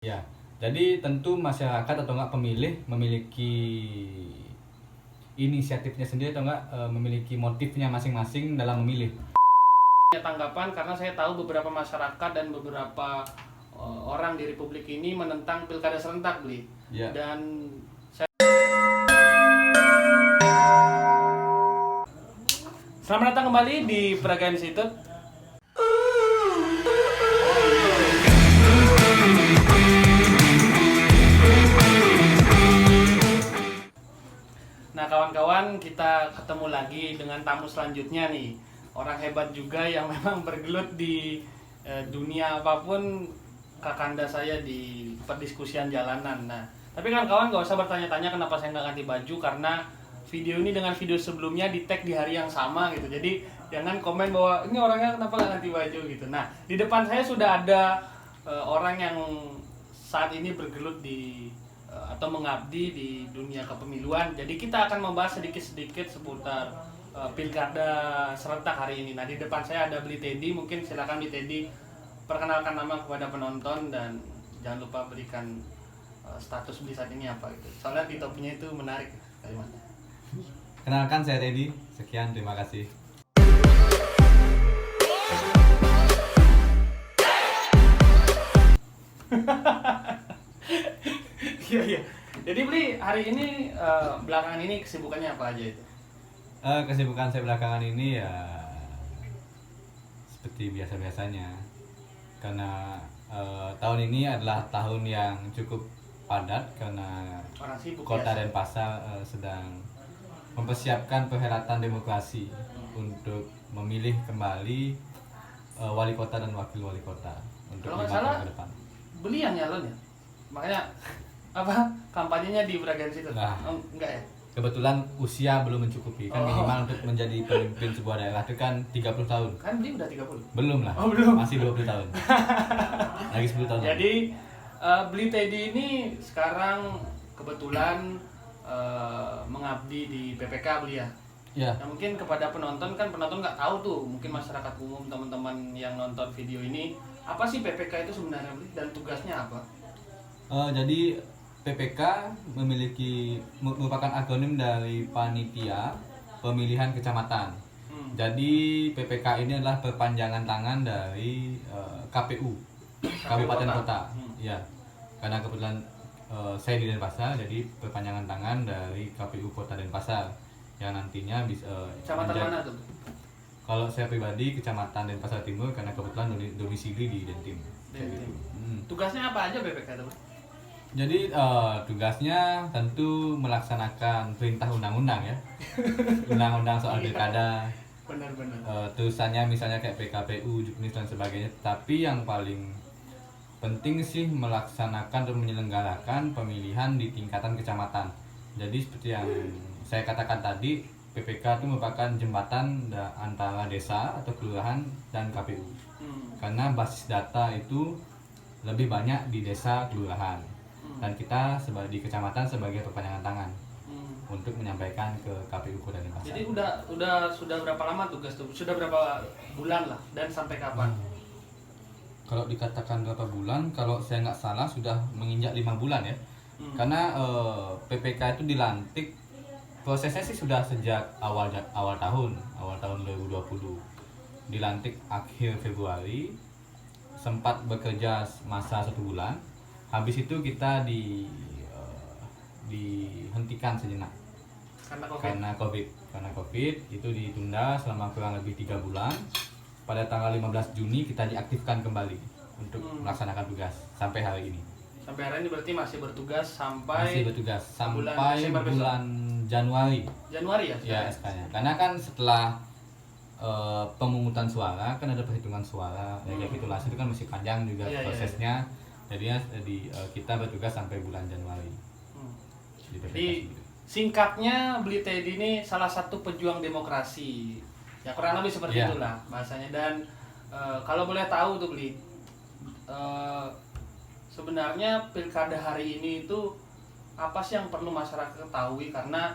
Ya, jadi tentu masyarakat atau enggak pemilih memiliki inisiatifnya sendiri atau enggak memiliki motifnya masing-masing dalam memilih. Tanggapan karena saya tahu beberapa masyarakat dan beberapa orang di Republik ini menentang pilkada serentak, Bli. Ya. Dan selamat datang kembali di Praga Institute. Nah, kawan-kawan, kita ketemu lagi dengan tamu selanjutnya nih. Orang hebat juga yang memang bergelut di dunia apapun, kakanda saya di perdiskusian jalanan. Nah, tapi kawan-kawan gak usah bertanya-tanya kenapa saya nggak ganti baju, karena video ini dengan video sebelumnya di tag di hari yang sama gitu. Jadi jangan komen bahwa ini orangnya kenapa nggak ganti baju gitu. Nah, di depan saya sudah ada orang yang saat ini bergelut di atau mengabdi di dunia kepemiluan. Jadi kita akan membahas sedikit-sedikit seputar pilkada serentak hari ini. Nah, di depan saya ada Bli Teddy. Mungkin silakan Bli Teddy perkenalkan nama kepada penonton dan jangan lupa berikan status Bli saat ini apa gitu. Soalnya di topinya itu menarik kalimatnya. Kenalkan, saya Teddy. Sekian, terima kasih. Iya, iya. Jadi Bli, hari ini belakangan ini kesibukannya apa aja itu? Kesibukan saya belakangan ini ya seperti biasa-biasanya. Karena tahun ini adalah tahun yang cukup padat karena Orang sibuk Kota biasa. Denpasar sedang mempersiapkan perhelatan demokrasi untuk memilih kembali wali kota dan wakil wali kota untuk Kalau 5 nggak salah, tahun ke depan. Beli yang nyalon ya? Makanya apa kampanyenya di Braga situ? Nah. Oh, enggak ya? Kebetulan usia belum mencukupi kan, Oh. minimal untuk menjadi pemimpin sebuah daerah itu kan 30 tahun. Kan Beli udah 30. Belum lah. Oh, belum. Masih 20 tahun. Lagi 10 tahun. Jadi Beli Teddy ini sekarang kebetulan mengabdi di PPK, Beli ya. Ya. Nah, mungkin kepada penonton, kan penonton nggak tahu tuh, mungkin masyarakat umum, teman-teman yang nonton video ini, apa sih PPK itu sebenarnya, Beli, dan tugasnya apa? Jadi PPK merupakan akronim dari Panitia Pemilihan Kecamatan. Jadi PPK ini adalah perpanjangan tangan dari KPU Kabupaten Kota. Ya. Karena kebetulan saya di Denpasar, jadi perpanjangan tangan dari KPU Kota Denpasar yang nantinya bisa Kecamatan mana tuh? Kalau saya pribadi Kecamatan Denpasar Timur karena kebetulan domisili di Dentim. Dentim. Tugasnya apa aja PPK itu? Jadi tugasnya tentu melaksanakan perintah undang-undang ya. Undang-undang soal pilkada. Benar-benar. Tulisannya misalnya kayak PKPU, Juknis dan sebagainya. Tapi yang paling penting sih melaksanakan dan menyelenggarakan pemilihan di tingkatan kecamatan. Jadi seperti yang saya katakan tadi, PPK itu merupakan jembatan antara desa atau kelurahan dan KPU. Karena basis data itu lebih banyak di desa kelurahan. Dan kita di kecamatan sebagai perpanjangan tangan untuk menyampaikan ke KPU Kota Denpasar. Jadi sudah berapa lama tugas tuh? Sudah berapa bulan lah, dan sampai kapan? Kalau dikatakan berapa bulan, kalau saya nggak salah sudah menginjak 5 bulan ya. Karena PPK itu dilantik, prosesnya sih sudah sejak awal tahun 2020. Dilantik akhir Februari, sempat bekerja masa 1 bulan. Habis itu kita dihentikan sejenak karena COVID itu ditunda selama kurang lebih 3 bulan. Pada tanggal 15 Juni kita diaktifkan kembali untuk melaksanakan tugas sampai hari ini. Sampai hari ini berarti masih bertugas sampai bulan Januari. Januari ya? Ya, SK-nya. Karena kan setelah pemungutan suara kan ada perhitungan suara kayak gitulah, itu kan masih panjang juga prosesnya. Jadinya kita bertugas sampai bulan Januari. Jadi singkatnya Bli Teddy ini salah satu pejuang demokrasi. Ya kurang lebih seperti itulah bahasanya. Dan kalau boleh tahu tuh Bli, sebenarnya pilkada hari ini itu apa sih yang perlu masyarakat ketahui? Karena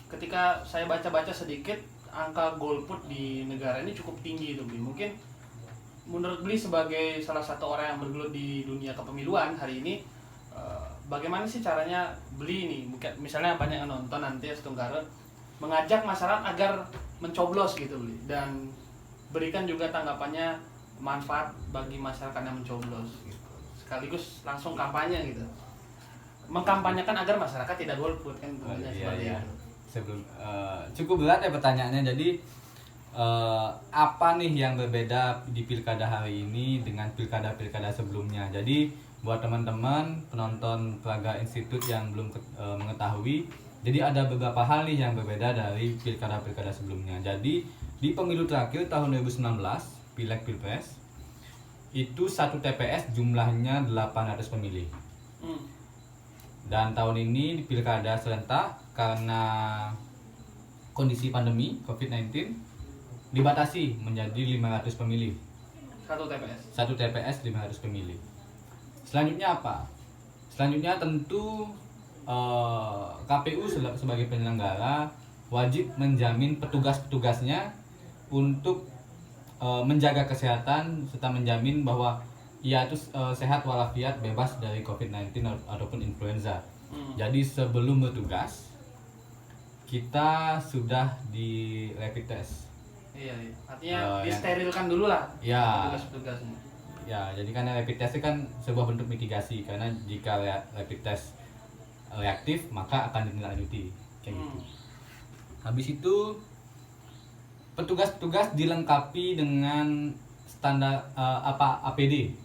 ketika saya baca-baca sedikit, angka golput di negara ini cukup tinggi tuh Bli. Mungkin menurut Beli sebagai salah satu orang yang bergelut di dunia kepemiluan hari ini, bagaimana sih caranya Beli ini, misalnya banyak yang nonton nanti ya Setunggara, mengajak masyarakat agar mencoblos gitu Beli, dan berikan juga tanggapannya manfaat bagi masyarakat yang mencoblos gitu. Sekaligus langsung kampanye gitu. Mengkampanyekan agar masyarakat tidak golput kan tentunya seperti iya. itu. Sebelum cukup berat ya pertanyaannya. Jadi apa nih yang berbeda di pilkada hari ini dengan pilkada-pilkada sebelumnya? Jadi buat teman-teman penonton Praga Institute yang belum mengetahui, jadi ada beberapa hal nih yang berbeda dari pilkada-pilkada sebelumnya. Jadi di pemilu terakhir tahun 2019, Pileg Pilpres, itu satu TPS jumlahnya 800 pemilih. Dan tahun ini di pilkada serentak karena kondisi pandemi COVID-19 dibatasi menjadi 500 pemilih. Satu TPS 500 pemilih. Selanjutnya apa? Selanjutnya tentu KPU sebagai penyelenggara wajib menjamin petugas-petugasnya untuk menjaga kesehatan serta menjamin bahwa ia itu sehat walafiat, bebas dari COVID-19 ataupun influenza. Jadi sebelum bertugas kita sudah di rapid test. Iya. Artinya disterilkan dulu lah. Ya. Petugas-petugasnya. Ya, jadi karena rapid test itu kan sebuah bentuk mitigasi, karena jika rapid test reaktif maka akan ditindaklanjuti kayak gitu. Habis itu petugas-petugas dilengkapi dengan standar APD,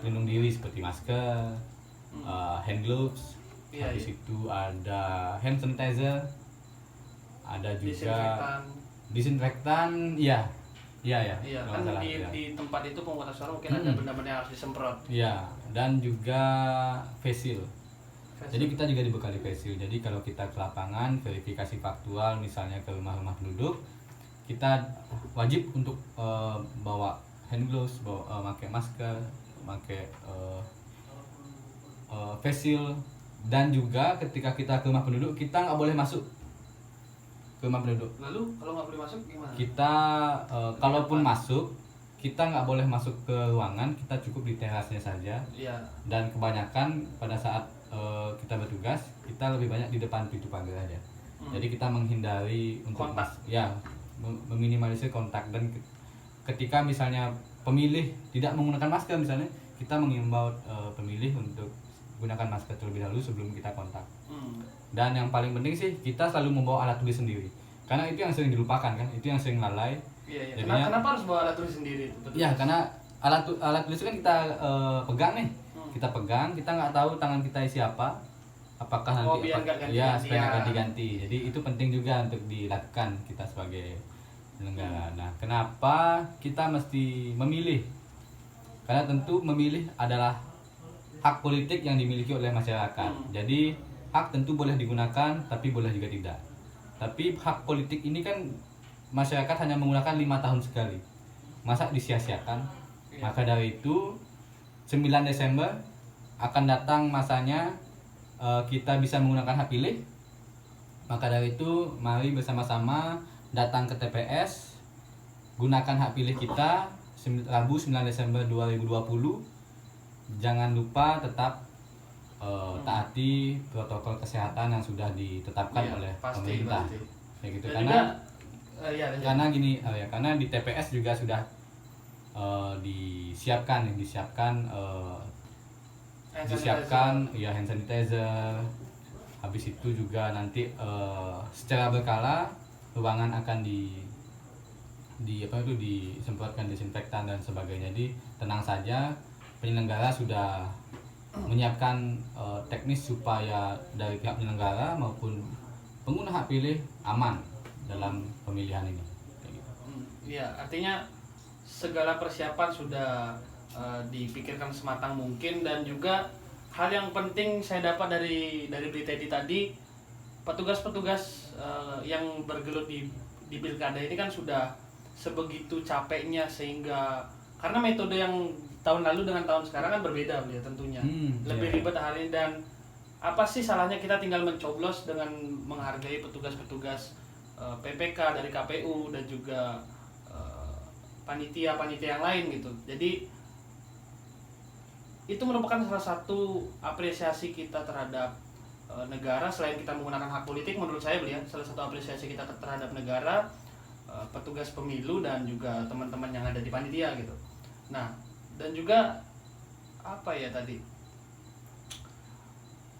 pelindung diri seperti masker, hand gloves, habis itu ada hand sanitizer, ada juga disinfektan, iya. Kan di tempat itu pemungutan suara mungkin ada benda-benda yang harus disemprot. Iya, dan juga face shield. Jadi kita juga dibekali face shield. Jadi kalau kita ke lapangan verifikasi faktual, misalnya ke rumah-rumah penduduk, kita wajib untuk bawa hand gloves, pakai masker, pakai face shield. Dan juga ketika kita ke rumah penduduk, kita nggak boleh masuk ke rumah penduduk. Lalu kalau nggak boleh masuk gimana? Kita kalaupun masuk, kita nggak boleh masuk ke ruangan, kita cukup di terasnya saja. Iya. Dan kebanyakan pada saat kita bertugas, kita lebih banyak di depan pintu pagar aja. Jadi kita menghindari untuk kontak. Meminimalisir kontak. Dan ketika misalnya pemilih tidak menggunakan masker misalnya, kita mengimbau pemilih untuk gunakan masker terlebih dahulu sebelum kita kontak. Dan yang paling penting sih, kita selalu membawa alat tulis sendiri, karena itu yang sering dilupakan kan, itu yang sering lalai. Iya. Kenapa harus bawa alat tulis sendiri? Iya, karena alat tulis itu kan kita pegang nih, kita pegang, kita nggak tahu tangan kita isi apa, apakah nanti supaya nggak ganti-ganti. Jadi itu penting juga untuk dilakukan kita sebagai penyelenggara. Nah, kenapa kita mesti memilih? Karena tentu memilih adalah hak politik yang dimiliki oleh masyarakat. Jadi hak tentu boleh digunakan, tapi boleh juga tidak. Tapi hak politik ini kan masyarakat hanya menggunakan 5 tahun sekali. Masa disia-siakan? Maka dari itu 9 Desember akan datang masanya kita bisa menggunakan hak pilih. Maka dari itu mari bersama-sama datang ke TPS, gunakan hak pilih kita Rabu 9 Desember 2020. Jangan lupa tetap taati protokol kesehatan yang sudah ditetapkan oleh pemerintah. Kayak gitu. Karena gini, karena di TPS juga sudah disiapkan hand sanitizer. Habis itu juga nanti secara berkala ruangan akan disemprotkan disinfektan dan sebagainya. Jadi tenang saja, penyelenggara sudah menyiapkan teknis supaya dari pihak penyelenggara maupun pengguna hak pilih aman dalam pemilihan ini. Iya, artinya segala persiapan sudah dipikirkan sematang mungkin. Dan juga hal yang penting saya dapat dari berita tadi, petugas-petugas yang bergelut di pilkada ini kan sudah sebegitu capeknya, sehingga karena metode yang tahun lalu dengan tahun sekarang kan berbeda ya tentunya. Lebih ribet hal ini. Dan apa sih salahnya kita tinggal mencoblos dengan menghargai petugas-petugas PPK dari KPU dan juga panitia yang lain gitu. Jadi itu merupakan salah satu apresiasi kita terhadap negara. Selain kita menggunakan hak politik, menurut saya beliau salah satu apresiasi kita terhadap negara, petugas pemilu dan juga teman-teman yang ada di panitia gitu. Nah, dan juga apa ya tadi,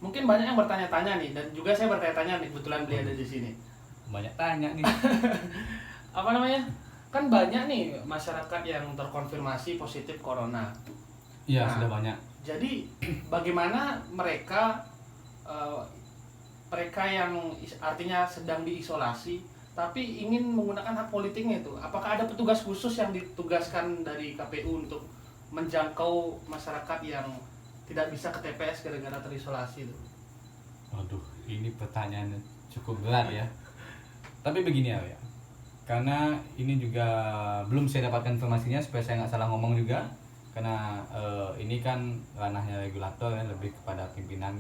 mungkin banyak yang bertanya-tanya nih, dan juga saya bertanya-tanya nih, kebetulan beliau ada di sini. Banyak tanya nih. Apa namanya, kan banyak nih masyarakat yang terkonfirmasi positif corona. Iya, Nah, sudah banyak. jadi bagaimana mereka yang artinya sedang diisolasi tapi ingin menggunakan hak politiknya itu, apakah ada petugas khusus yang ditugaskan dari KPU untuk menjangkau masyarakat yang tidak bisa ke TPS gara-gara terisolasi itu? Waduh, ini pertanyaan cukup berat ya. Tapi begini ya, karena ini juga belum saya dapatkan informasinya supaya saya nggak salah ngomong juga. Karena ini kan ranahnya regulator ya, lebih kepada pimpinan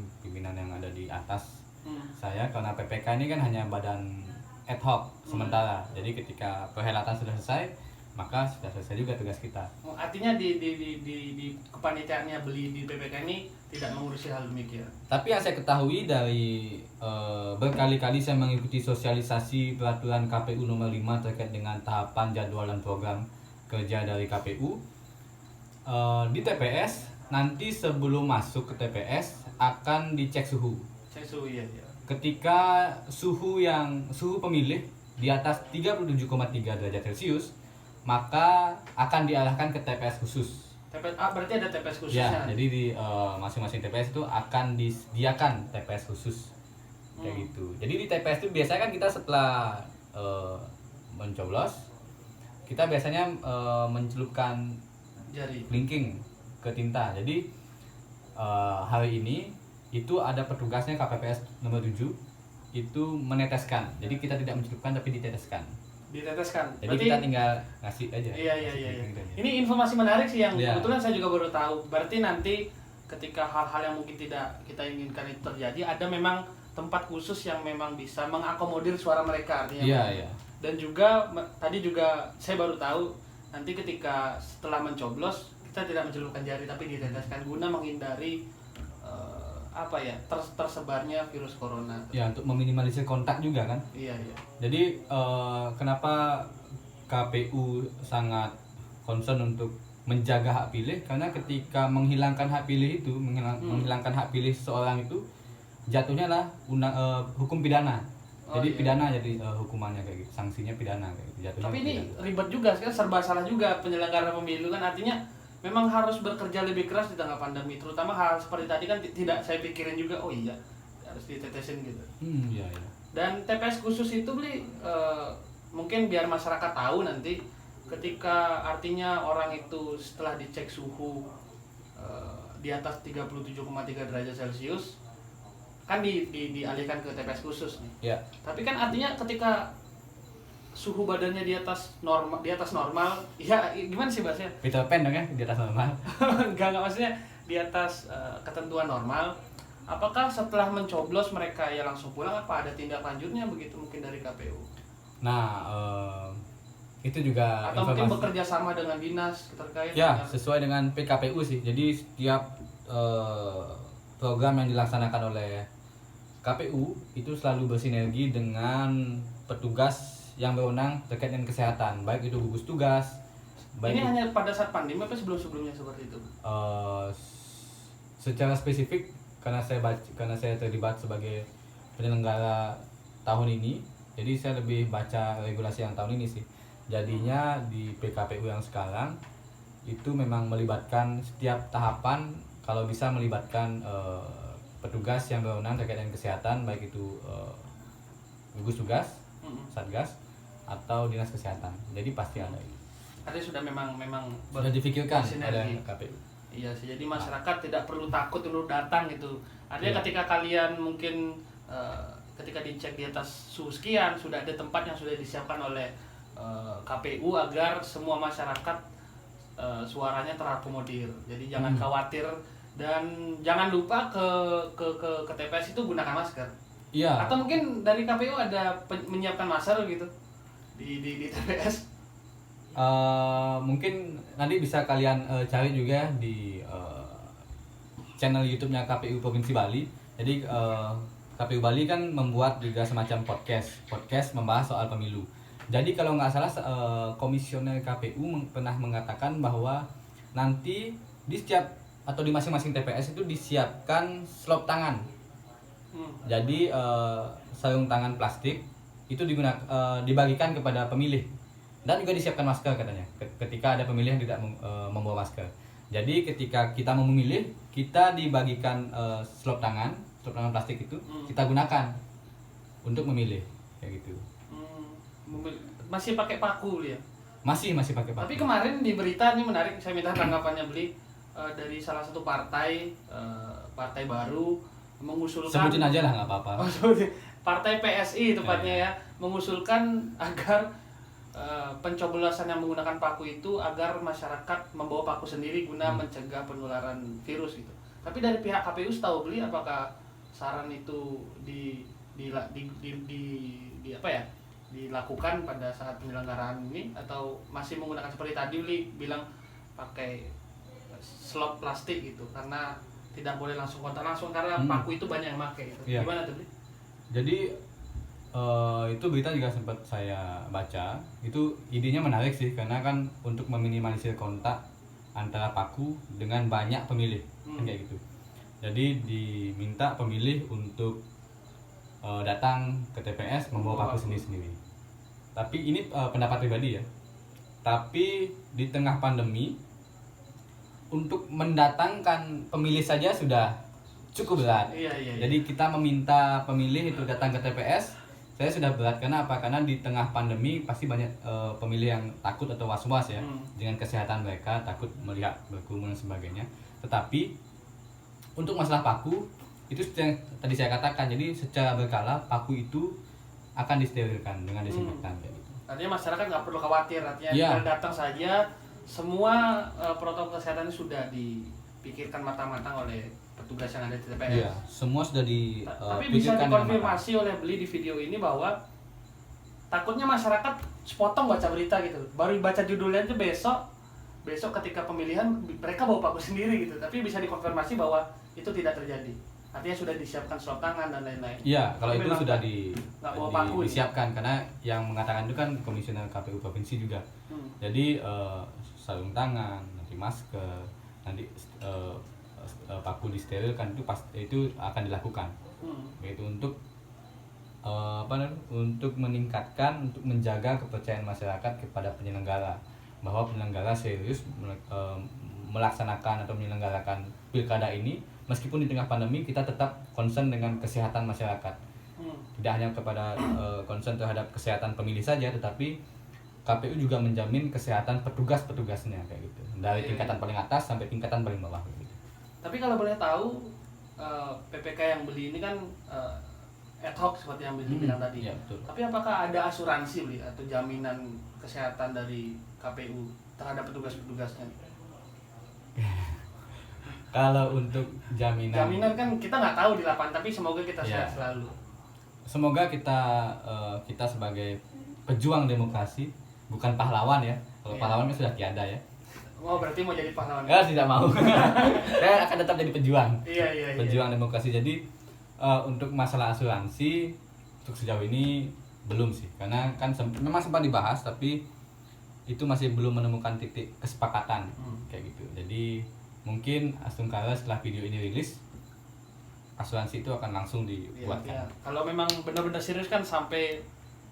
yang ada di atas saya. Karena PPK ini kan hanya badan ad hoc sementara. Jadi ketika perhelatan sudah selesai, maka sudah selesai juga tugas kita. Artinya di kepanitiaannya beli di PPK ini tidak mengurusi hal demikian. Tapi yang saya ketahui dari berkali-kali saya mengikuti sosialisasi peraturan KPU nomor 5 terkait dengan tahapan, jadwal, dan program kerja dari KPU, di TPS nanti sebelum masuk ke TPS akan dicek suhu. Cek suhu, iya. Ketika suhu pemilih di atas 37,3 derajat Celcius, maka akan diarahkan ke TPS khusus. TPS berarti ada TPS Ya, khususnya. jadi di masing-masing TPS itu akan disediakan TPS khusus. Kayak gitu. Jadi di TPS itu biasanya kan kita setelah mencoblos, kita biasanya mencelupkan Jari. linking ke tinta. Jadi hari ini itu ada petugasnya KPPS nomor 7 itu meneteskan. Jadi kita tidak mencelupkan tapi diteteskan. Diteteskan. Jadi Berarti, kita tinggal ngasih aja. Iya. Linking aja. Ini informasi menarik sih yang Iya. kebetulan saya juga baru tahu. Berarti nanti ketika hal-hal yang mungkin tidak kita inginkan itu terjadi, ada memang tempat khusus yang memang bisa mengakomodir suara mereka artinya. Iya. Dan juga tadi juga saya baru tahu nanti ketika setelah mencoblos kita tidak mencelupkan jari tapi diteteskan guna menghindari tersebarnya virus corona. Ya, untuk meminimalisir kontak juga kan. Iya. Jadi kenapa KPU sangat concern untuk menjaga hak pilih? Karena ketika menghilangkan hak pilih itu, menghilangkan hak pilih seseorang itu jatuhnya lah hukum pidana. Jadi iya. pidana jadi hukumannya kayak gitu, sanksinya pidana kayak gitu. Jatuhnya Tapi ini pidana. ribet juga, kan serba salah juga penyelenggara pemilu kan, artinya memang harus bekerja lebih keras di tengah pandemi, terutama hal seperti tadi kan tidak saya pikirin juga. Oh iya, harus ditetesin gitu. Iya. Dan TPS khusus itu mungkin biar masyarakat tahu nanti ketika artinya orang itu setelah dicek suhu di atas 37,3 derajat Celcius kan dialihkan ke TPS khusus nih. Ya. Tapi kan artinya ketika suhu badannya di atas normal, ya gimana sih bahasanya? Peter Pan dong ya, di atas normal. Enggak maksudnya di atas ketentuan normal. Apakah setelah mencoblos mereka ya langsung pulang, apa ada tindak lanjutnya begitu mungkin dari KPU? Nah, itu juga Atau mungkin informasi. bekerja sama dengan dinas terkait? Ya, dengan- sesuai dengan PKPU sih. Jadi setiap program yang dilaksanakan oleh KPU itu selalu bersinergi dengan petugas yang berwenang terkait dengan kesehatan, baik itu gugus tugas, Ini hanya pada saat pandemi apa sebelum-sebelumnya seperti itu? Secara spesifik karena saya terlibat sebagai penyelenggara tahun ini, jadi saya lebih baca regulasi yang tahun ini sih. Jadinya di PKPU yang sekarang itu memang melibatkan setiap tahapan, kalau bisa melibatkan petugas yang berwenang terkait dengan kesehatan, baik itu gugus tugas, satgas, atau dinas kesehatan. Jadi pasti ada. Artinya sudah memang Sudah difikirkan bersinergi. oleh KPU. Iya sih, jadi masyarakat tidak perlu takut untuk datang gitu. Artinya Iya. ketika kalian mungkin ketika dicek di atas suhu sekian, sudah ada tempat yang sudah disiapkan oleh KPU agar semua masyarakat suaranya terakomodir. Jadi jangan khawatir dan jangan lupa ke TPS itu gunakan masker. Iya. Atau mungkin dari KPU ada menyiapkan masker gitu di TPS. mungkin nanti bisa kalian cari juga di channel YouTube-nya KPU Provinsi Bali. Jadi KPU Bali kan membuat juga semacam podcast membahas soal pemilu. Jadi kalau nggak salah komisioner KPU pernah mengatakan bahwa nanti di setiap atau di masing-masing TPS itu disiapkan slop tangan. Jadi sarung tangan plastik itu dibagikan kepada pemilih, dan juga disiapkan masker katanya ketika ada pemilih yang tidak membawa masker. Jadi ketika kita mau memilih, kita dibagikan slop tangan plastik itu kita gunakan untuk memilih kayak gitu. Masih pakai paku ya? Masih pakai paku. Tapi kemarin di berita ini menarik, saya minta tanggapannya beli dari salah satu partai baru mengusulkan. Sebutin aja lah nggak apa-apa. Partai PSI tepatnya ya, mengusulkan agar pencoblosan yang menggunakan paku itu agar masyarakat membawa paku sendiri guna mencegah penularan virus gitu. Tapi dari pihak KPU setahu beli, apakah saran itu dilakukan pada saat penyelenggaraan ini, atau masih menggunakan seperti tadi beli bilang pakai slop plastik gitu karena tidak boleh langsung kontak langsung karena paku itu banyak yang pakai gitu. Iya. Gimana tuh beli? Jadi itu berita juga sempat saya baca. Itu idenya menarik sih, karena kan untuk meminimalisir kontak antara paku dengan banyak pemilih kan kayak gitu. Jadi diminta pemilih untuk datang ke TPS membawa paku sendiri-sendiri. Tapi ini pendapat pribadi ya. Tapi di tengah pandemi untuk mendatangkan pemilih saja sudah cukup berat. Iya. Jadi kita meminta pemilih itu datang ke TPS, saya sudah berat. Karena apa? Karena di tengah pandemi pasti banyak pemilih yang takut atau was-was ya dengan kesehatan mereka, takut melihat berkerumun dan sebagainya. Tetapi untuk masalah paku itu yang tadi saya katakan, jadi secara berkala paku itu akan disterilkan dengan disinfektan kayak gitu. Artinya masyarakat nggak perlu khawatir, artinya tinggal datang saja, semua protokol kesehatan sudah dipikirkan matang-matang oleh petugas yang ada di TPS. Iya, semua sudah Tapi bisa dikonfirmasi oleh beli di video ini bahwa takutnya masyarakat sepotong baca berita gitu, baru baca judulnya itu besok ketika pemilihan mereka bawa paku sendiri gitu. Tapi bisa dikonfirmasi bahwa itu tidak terjadi. Artinya sudah disiapkan slop tangan dan lain-lain. Iya, kalau itu sudah disiapkan, karena yang mengatakan itu kan komisioner KPU provinsi juga. Jadi sarung tangan, nanti masker, nanti paku disterilkan itu akan dilakukan. Yaitu untuk untuk meningkatkan, untuk menjaga kepercayaan masyarakat kepada penyelenggara, bahwa penyelenggara serius melaksanakan atau menyelenggarakan pilkada ini. Meskipun di tengah pandemi kita tetap concern dengan kesehatan masyarakat. Tidak hanya kepada concern terhadap kesehatan pemilih saja, tetapi KPU juga menjamin kesehatan petugas-petugasnya kayak gitu. Dari tingkatan paling atas sampai tingkatan paling bawah gitu. Tapi kalau boleh tahu PPK yang beli ini kan ad hoc seperti yang beli bilang tadi. Ya, betul. Tapi apakah ada asuransi beli atau jaminan kesehatan dari KPU terhadap petugas-petugasnya? Kalau untuk jaminan kan kita nggak tahu di lapangan, tapi semoga kita sehat selalu. Semoga kita sebagai pejuang demokrasi, bukan pahlawan ya. Kalau pahlawan kan sudah tiada ya. Oh, berarti mau jadi pahlawan? Ya, tidak mau. Saya akan tetap jadi pejuang. Iya. Pejuang demokrasi. Jadi untuk masalah asuransi untuk sejauh ini belum sih, karena kan memang sempat dibahas, tapi itu masih belum menemukan titik kesepakatan kayak gitu. Jadi mungkin Astungkara setelah video ini rilis, asuransi itu akan langsung dibuatkan. Kalau memang benar-benar serius kan sampai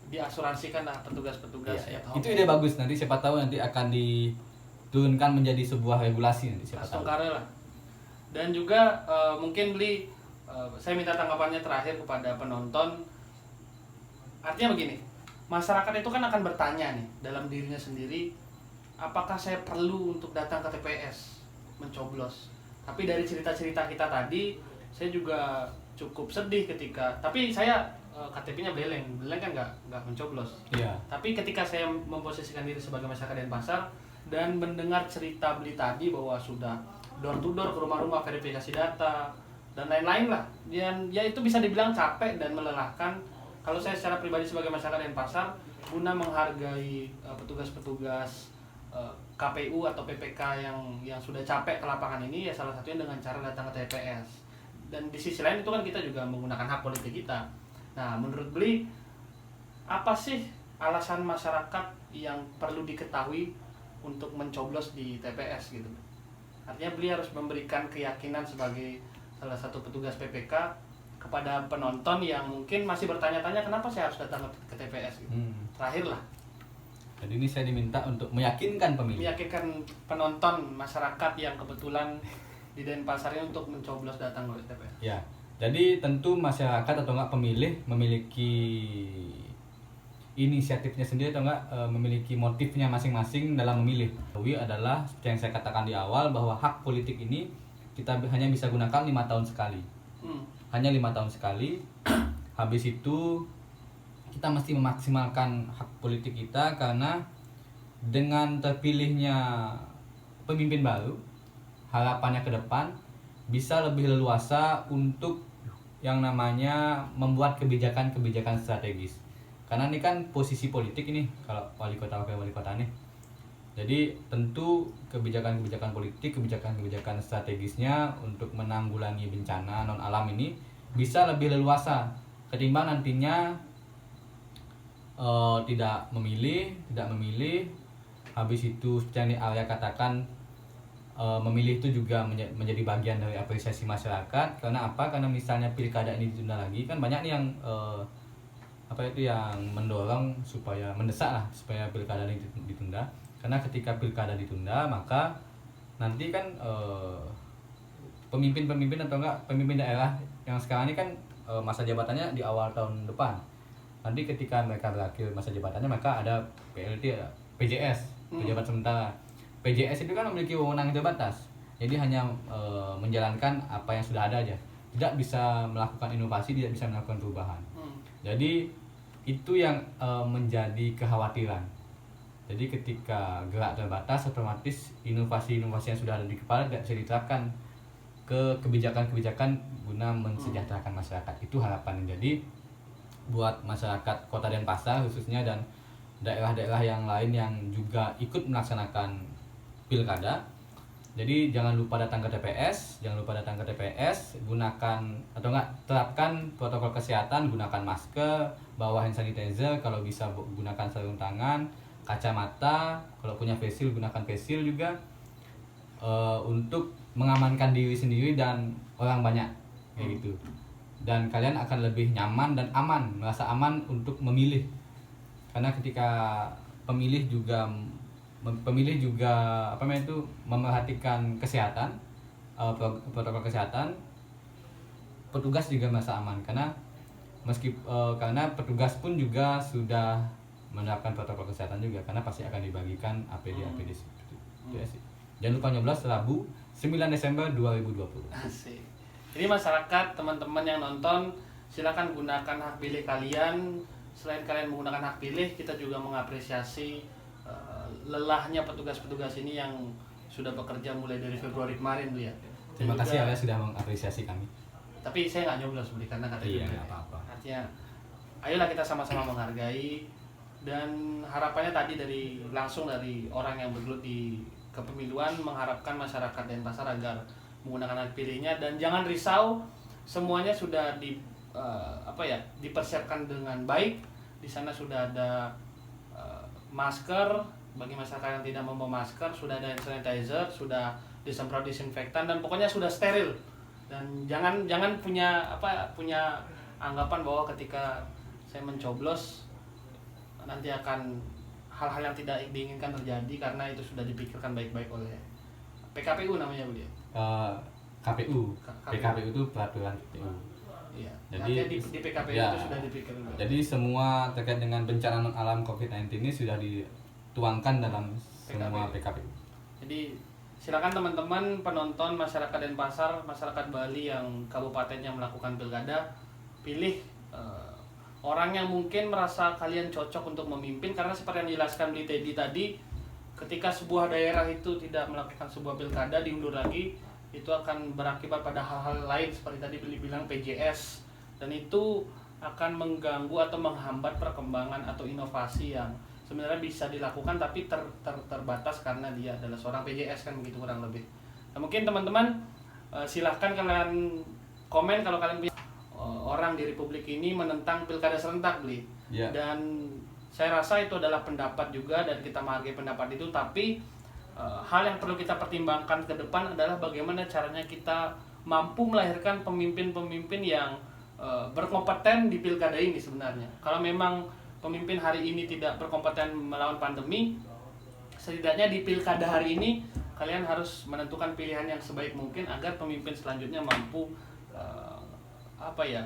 diasuransikan lah petugas-petugas. Itu ide bagus, nanti siapa tahu nanti akan diturunkan menjadi sebuah regulasi nanti siapa tahu. Astungkara lah. Dan juga mungkin beli saya minta tanggapannya terakhir kepada penonton. Artinya begini, masyarakat itu kan akan bertanya nih dalam dirinya sendiri, apakah saya perlu untuk datang ke TPS mencoblos? Tapi dari cerita-cerita kita tadi, saya juga cukup sedih ketika, tapi saya KTP-nya Beleng kan nggak mencoblos. Iya. Tapi ketika saya memposisikan diri sebagai masyarakat Denpasar dan mendengar cerita beli tadi bahwa sudah door to door ke rumah-rumah verifikasi data dan lain-lain lah, dan ya itu bisa dibilang capek dan melelahkan. Kalau saya secara pribadi sebagai masyarakat Denpasar, guna menghargai petugas-petugas KPU atau PPK yang sudah capek ke lapangan ini, ya salah satunya dengan cara datang ke TPS. Dan di sisi lain itu kan kita juga menggunakan hak politik kita. Nah, menurut Beli, apa sih alasan masyarakat yang perlu diketahui untuk mencoblos di TPS gitu? Artinya Beli harus memberikan keyakinan sebagai salah satu petugas PPK kepada penonton yang mungkin masih bertanya-tanya kenapa saya harus datang ke TPS gitu. Terakhir lah. Jadi ini saya diminta untuk meyakinkan pemilih. Meyakinkan penonton masyarakat yang kebetulan di Denpasar ini untuk mencoblos datang ke TPS. Ya, jadi tentu masyarakat atau enggak pemilih memiliki inisiatifnya sendiri atau enggak memiliki motifnya masing-masing dalam memilih. Jokowi adalah seperti yang saya katakan di awal bahwa hak politik ini kita hanya bisa gunakan 5 tahun sekali. Hanya 5 tahun sekali. Habis itu kita mesti memaksimalkan hak politik kita, karena dengan terpilihnya pemimpin baru, harapannya ke depan bisa lebih leluasa untuk yang namanya membuat kebijakan-kebijakan strategis. Karena ini kan posisi politik ini, kalau wali kota wakil wali kota nih. Jadi tentu kebijakan-kebijakan politik, kebijakan-kebijakan strategisnya untuk menanggulangi bencana non alam ini bisa lebih leluasa ketimbang nantinya tidak memilih, habis itu seperti yang Arya katakan, memilih itu juga menjadi bagian dari apresiasi masyarakat. Karena apa? Karena misalnya pilkada ini ditunda lagi, kan banyak nih yang yang mendorong supaya supaya pilkada ini ditunda. Karena ketika pilkada ditunda, maka nanti kan pemimpin atau enggak pemimpin daerah yang sekarang ini kan masa jabatannya di awal tahun depan. Nanti ketika mereka berakhir masa jabatannya, maka ada PLT, PJS, pejabat sementara. PJS itu kan memiliki wewenang terbatas, jadi hanya menjalankan apa yang sudah ada aja, tidak bisa melakukan inovasi, tidak bisa melakukan perubahan. Jadi itu yang menjadi kekhawatiran. Jadi ketika gerak terbatas, otomatis inovasi-inovasi yang sudah ada di kepala tidak bisa diterapkan ke kebijakan-kebijakan guna mensejahterakan masyarakat. Itu harapan. Jadi buat masyarakat Kota Denpasar khususnya dan daerah-daerah yang lain yang juga ikut melaksanakan pilkada. Jadi jangan lupa datang ke TPS, gunakan atau enggak terapkan protokol kesehatan, gunakan masker, bawa hand sanitizer, kalau bisa gunakan sarung tangan, kacamata, kalau punya face shield gunakan face shield juga, untuk mengamankan diri sendiri dan orang banyak kayak gitu. Dan kalian akan lebih nyaman dan aman, merasa aman untuk memilih. Karena ketika pemilih juga memerhatikan kesehatan, protokol kesehatan, petugas juga merasa aman karena karena petugas pun juga sudah menerapkan protokol kesehatan juga, karena pasti akan dibagikan APD seperti itu ya sih. Jangan lupa nyoblos Rabu 9 Desember 2020. Asik. Jadi masyarakat, teman-teman yang nonton, silakan gunakan hak pilih kalian. Selain kalian menggunakan hak pilih, kita juga mengapresiasi lelahnya petugas-petugas ini yang sudah bekerja mulai dari Februari kemarin tuh ya. Terima kasih Anda sudah mengapresiasi kami. Tapi saya nggak nyoblos beli karena kata iya, nggak apa-apa. Artinya, ayolah kita sama-sama menghargai, dan harapannya tadi langsung dari orang yang bergelut di kepemiluan mengharapkan masyarakat Denpasar agar menggunakan hak pilihnya, dan jangan risau, semuanya sudah dipersiapkan dengan baik. Di sana sudah ada masker bagi masyarakat yang tidak membawa masker, sudah ada hand sanitizer, sudah disemprot disinfektan, dan pokoknya sudah steril. Dan jangan punya anggapan bahwa ketika saya mencoblos nanti akan hal-hal yang tidak diinginkan terjadi, karena itu sudah dipikirkan baik-baik oleh PKPU namanya beliau. KPU. PKPU itu peraturan KPU. Iya. Jadi di PKPU ya, itu sudah dipikirkan. Jadi semua terkait dengan bencana non alam COVID-19 ini sudah dituangkan dalam semua PKPU. Jadi silakan teman-teman penonton, masyarakat Denpasar, masyarakat Bali yang kabupatennya melakukan pilkada, pilih orang yang mungkin merasa kalian cocok untuk memimpin, karena seperti yang dijelaskan di Teddy tadi, ketika sebuah daerah itu tidak melakukan sebuah pilkada, diundur lagi, itu akan berakibat pada hal-hal lain seperti tadi bilang PJS, dan itu akan mengganggu atau menghambat perkembangan atau inovasi yang sebenarnya bisa dilakukan tapi terbatas karena dia adalah seorang PJS kan begitu kurang lebih. Nah, mungkin teman-teman silahkan kalian komen kalau kalian punya orang di Republik ini menentang pilkada serentak, Bli. Ya. Dan saya rasa itu adalah pendapat juga dan kita menghargai pendapat itu, tapi hal yang perlu kita pertimbangkan ke depan adalah bagaimana caranya kita mampu melahirkan pemimpin-pemimpin yang berkompeten di pilkada ini sebenarnya. Kalau memang pemimpin hari ini tidak berkompeten melawan pandemi, setidaknya di pilkada hari ini kalian harus menentukan pilihan yang sebaik mungkin agar pemimpin selanjutnya mampu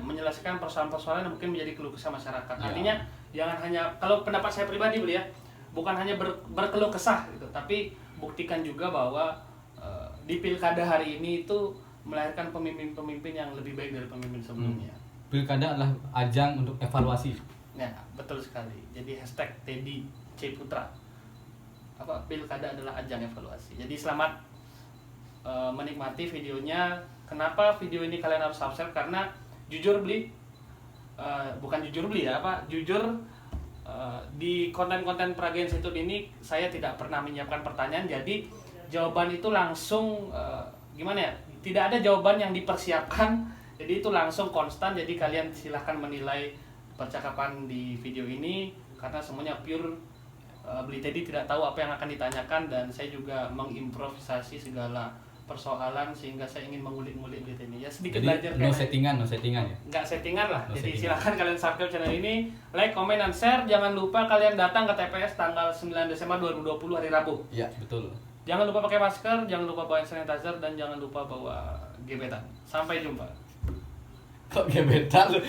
menyelesaikan persoalan-persoalan yang mungkin menjadi keluh kesah masyarakat. Ya. Artinya jangan hanya, kalau pendapat saya pribadi Beli ya, bukan hanya berkeluh kesah gitu, tapi buktikan juga bahwa di pilkada hari ini itu melahirkan pemimpin-pemimpin yang lebih baik dari pemimpin sebelumnya. Pilkada adalah ajang untuk evaluasi. Ya, betul sekali. Jadi hashtag Teddy C Putra. Pilkada adalah ajang evaluasi. Jadi selamat menikmati videonya. Kenapa video ini kalian harus subscribe? Karena jujur Beli, bukan jujur Beli ya, jujur di konten-konten Pragen Institute ini saya tidak pernah menyiapkan pertanyaan. Jadi jawaban itu langsung gimana ya? Tidak ada jawaban yang dipersiapkan. Jadi itu langsung konstan. Jadi kalian silahkan menilai percakapan di video ini karena semuanya pure. Beli Teddy tidak tahu apa yang akan ditanyakan dan saya juga mengimprovisasi segala persoalan sehingga saya ingin mengulik-ngulik Beli Teddy. Ya sedikit Jadi belajar no settingan ya. Nggak settingan lah. No Jadi settingan. silahkan kalian subscribe channel ini, like, comment, dan share. Jangan lupa kalian datang ke TPS tanggal 9 Desember 2020 hari Rabu. Iya, betul. Jangan lupa pakai masker, jangan lupa bawa hand sanitizer, dan jangan lupa bawa gebetan. Sampai jumpa. Kok gebetan lu?